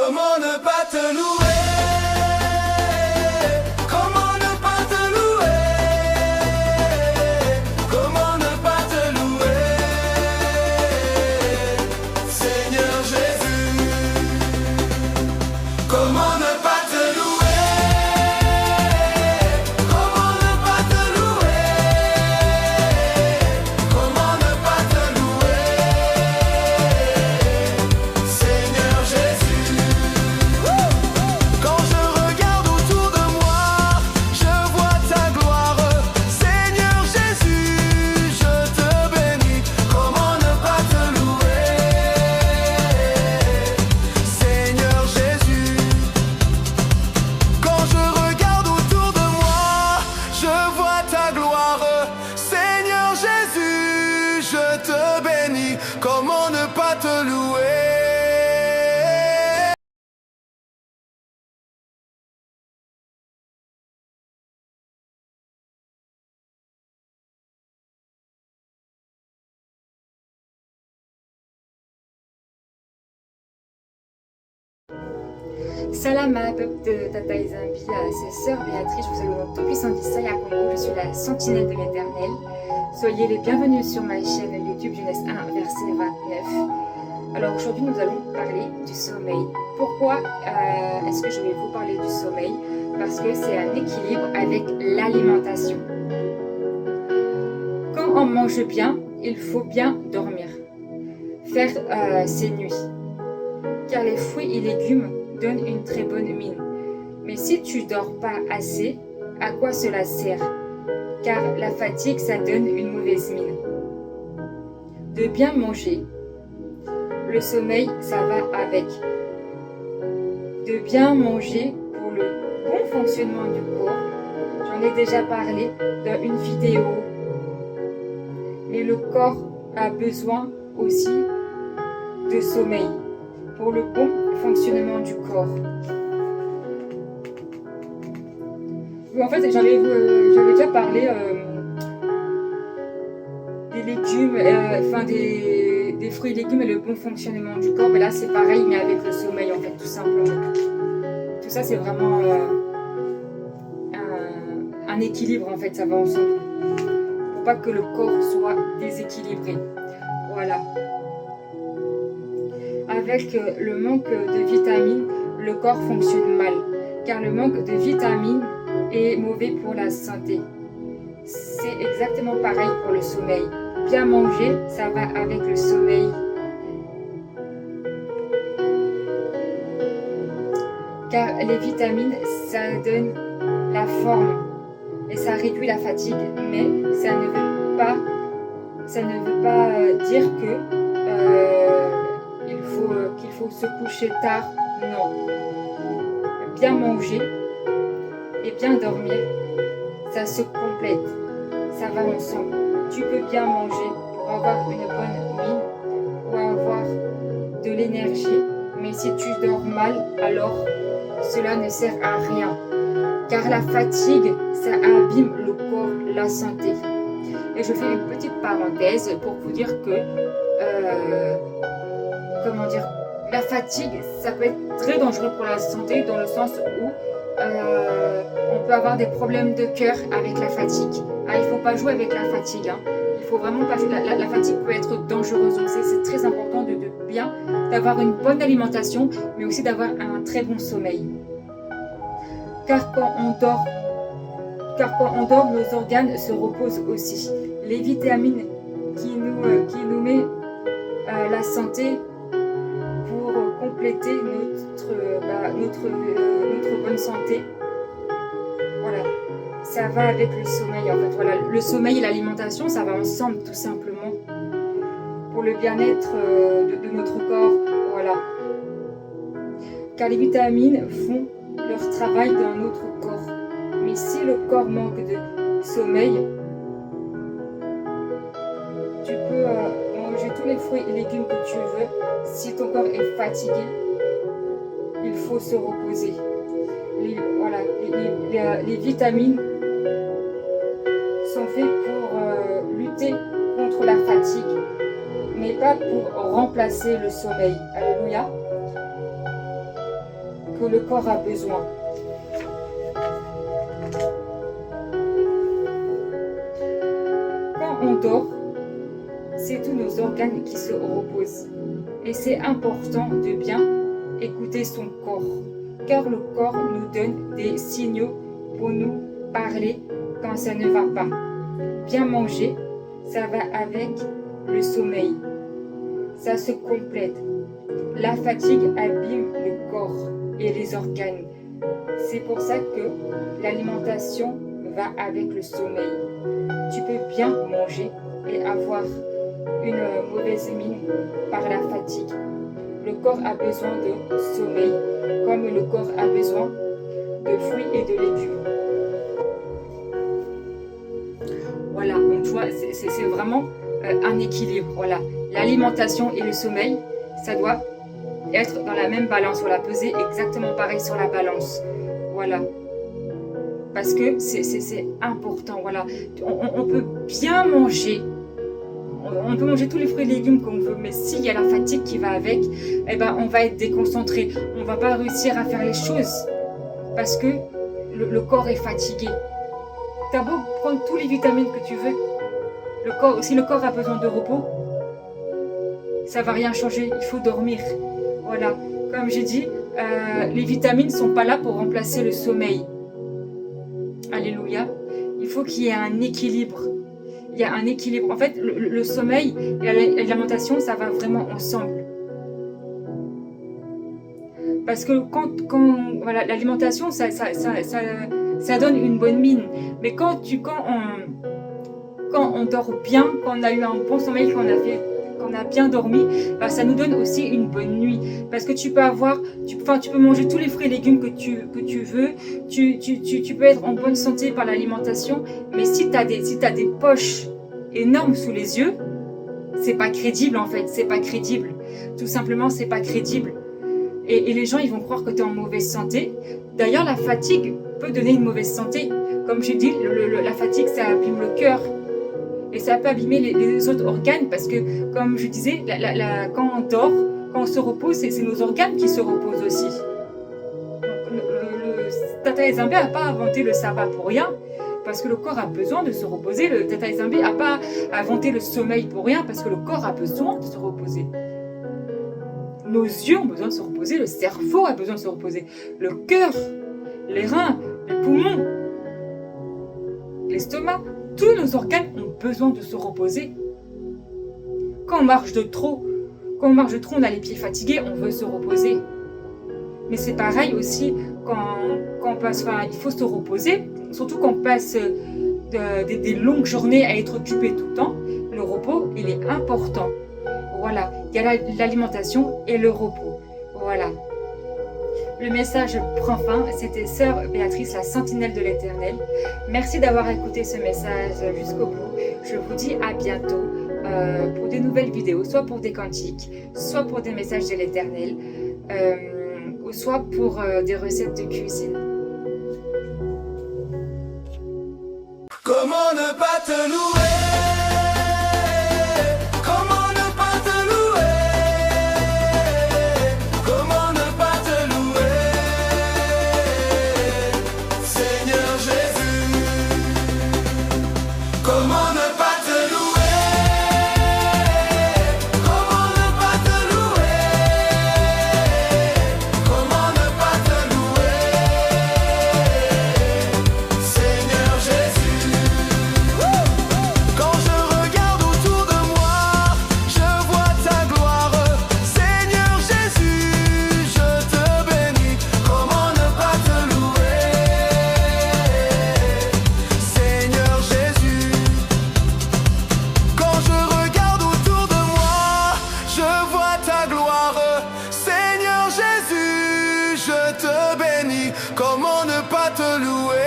Comment ne pas te louer? Comment ne pas te louer? Comment ne pas te louer? Seigneur Jésus, comment ne pas te louer? Comment ne pas te louer? Comment ne pas te louer? Seigneur Jésus. Quand je regarde autour de moi, je vois ta gloire. Seigneur Jésus, je te bénis. Comment ne pas te louer? Seigneur Jésus. Quand je regarde autour de moi, je vois ta gloire. Seigneur Jésus, je te bénis. Comment ne pas te louer? Salam à peuple de Tata Zambi, c'est Sœur Béatrice, je vous salue au nom tout-puissant d'Issaïa Congo, je suis la sentinelle de l'Éternel. Soyez les bienvenus sur ma chaîne YouTube Genèse 1, verset 29. Alors aujourd'hui nous allons parler du sommeil. Pourquoi est-ce que je vais vous parler du sommeil? Parce que c'est un équilibre avec l'alimentation. Quand on mange bien, il faut bien dormir, faire ses nuits, car les fruits et légumes donnent une très bonne mine. Mais si tu dors pas assez, à quoi cela sert? Car la fatigue, ça donne une mauvaise mine. De bien manger, le sommeil, ça va avec. De bien manger pour le bon fonctionnement du corps, j'en ai déjà parlé dans une vidéo. Mais le corps a besoin aussi de sommeil pour le bon fonctionnement du corps. En fait, j'avais déjà parlé des légumes, des fruits et légumes et le bon fonctionnement du corps. Mais là, c'est pareil, mais avec le sommeil, en fait, tout simplement. Tout ça, c'est vraiment un équilibre, en fait, ça va ensemble. Pour pas que le corps soit déséquilibré. Voilà. Avec le manque de vitamines, le corps fonctionne mal, car le manque de vitamines est mauvais pour la santé. C'est exactement pareil pour le sommeil. Bien manger, ça va avec le sommeil. Car les vitamines, ça donne la forme et ça réduit la fatigue, mais ça ne veut pas dire que qu'il faut se coucher tard. Non. Bien manger et bien dormir, ça se complète. Ça va ensemble. Tu peux bien manger pour avoir une bonne mine ou avoir de l'énergie. Mais si tu dors mal, alors cela ne sert à rien. Car la fatigue, ça abîme le corps, la santé. Et je fais une petite parenthèse pour vous dire que la fatigue, ça peut être très dangereux pour la santé dans le sens où on peut avoir des problèmes de cœur avec la fatigue. Il ne faut pas jouer avec la fatigue. Il faut vraiment pas jouer. La fatigue peut être dangereuse. Donc c'est très important d'avoir une bonne alimentation, mais aussi d'avoir un très bon sommeil. Car quand on dort, nos organes se reposent aussi. Les vitamines qui nous mettent la santé pour compléter notre bonne santé. Voilà, ça va avec le sommeil en fait. Voilà, le sommeil et l'alimentation, ça va ensemble tout simplement pour le bien-être de notre corps. Voilà, car les vitamines font leur travail dans notre corps. Mais si le corps manque de sommeil, tu peux manger tous les fruits et légumes que tu veux. Si ton corps est fatigué, il faut se reposer. Les vitamines sont faites pour lutter contre la fatigue, mais pas pour remplacer le sommeil. Alléluia. que le corps a besoin. Quand on dort, c'est tous nos organes qui se reposent. Et c'est important de bien écouter son corps, car le corps nous donne des signaux pour nous parler quand ça ne va pas. Bien manger, ça va avec le sommeil. Ça se complète. La fatigue abîme le corps et les organes. C'est pour ça que l'alimentation va avec le sommeil. Tu peux bien manger et avoir une mauvaise mine par la fatigue. Le corps a besoin de sommeil, comme le corps a besoin de fruits et de légumes. Voilà, donc tu vois, c'est vraiment un équilibre. Voilà, l'alimentation et le sommeil, ça doit être dans la même balance. Voilà, peser exactement pareil sur la balance. Voilà. Parce que c'est important. Voilà, on peut bien manger. On peut manger tous les fruits et légumes qu'on veut, mais s'il y a la fatigue qui va avec, eh ben, on va être déconcentré. On ne va pas réussir à faire les choses parce que le corps est fatigué. Tu as beau prendre tous les vitamines que tu veux, si le corps a besoin de repos, ça ne va rien changer. Il faut dormir. Voilà, comme j'ai dit, les vitamines ne sont pas là pour remplacer le sommeil. Alléluia. Il faut qu'il y ait un équilibre. Il y a un équilibre. En fait, le sommeil et l'alimentation, ça va vraiment ensemble. Parce que voilà, l'alimentation, ça donne une bonne mine. Mais quand on dort bien, quand on a eu un bon sommeil, qu'on a bien dormi, bah, ça nous donne aussi une bonne nuit. Parce que tu peux manger tous les fruits et légumes que tu veux, tu peux être en bonne santé par l'alimentation, mais si tu as des poches énormes sous les yeux, c'est pas crédible en fait, c'est pas crédible. Tout simplement, c'est pas crédible. Et les gens, ils vont croire que tu es en mauvaise santé. D'ailleurs, la fatigue peut donner une mauvaise santé. Comme j'ai dit, la fatigue, ça abîme le cœur. Et ça peut abîmer les autres organes parce que, comme je disais, quand on dort, quand on se repose, c'est nos organes qui se reposent aussi. Donc, le Tata Ezembe n'a pas inventé le sabbat pour rien, parce que le corps a besoin de se reposer. Le Tata Ezembe n'a pas inventé le sommeil pour rien, parce que le corps a besoin de se reposer. Nos yeux ont besoin de se reposer, le cerveau a besoin de se reposer, le cœur, les reins, les poumons, l'estomac, tous nos organes ont besoin de se reposer. Quand on marche de trop, on a les pieds fatigués, on veut se reposer. Mais c'est pareil aussi quand on passe, il faut se reposer, surtout quand on passe des longues journées à être occupé tout le temps. Le repos, il est important. Voilà, il y a l'alimentation et le repos. Voilà. Le message prend fin. C'était Sœur Béatrice, la sentinelle de l'Éternel. Merci d'avoir écouté ce message jusqu'au bout. Je vous dis à bientôt pour de nouvelles vidéos, soit pour des cantiques, soit pour des messages de l'Éternel, ou soit pour des recettes de cuisine. Comment ne pas te louer? Comment ne pas te louer? Comment ne pas te louer? Seigneur Jésus, comment ne pas te louer? Comment ne pas te louer? Comment ne pas te louer? Seigneur Jésus. Quand je regarde autour de moi, je vois ta gloire. Seigneur Jésus, je te bénis. Comment ne pas te louer? Seigneur Jésus. Quand je regarde autour de moi, je vois ta gloire. Seigneur Jésus, je te bénis. Comment ne pas te louer?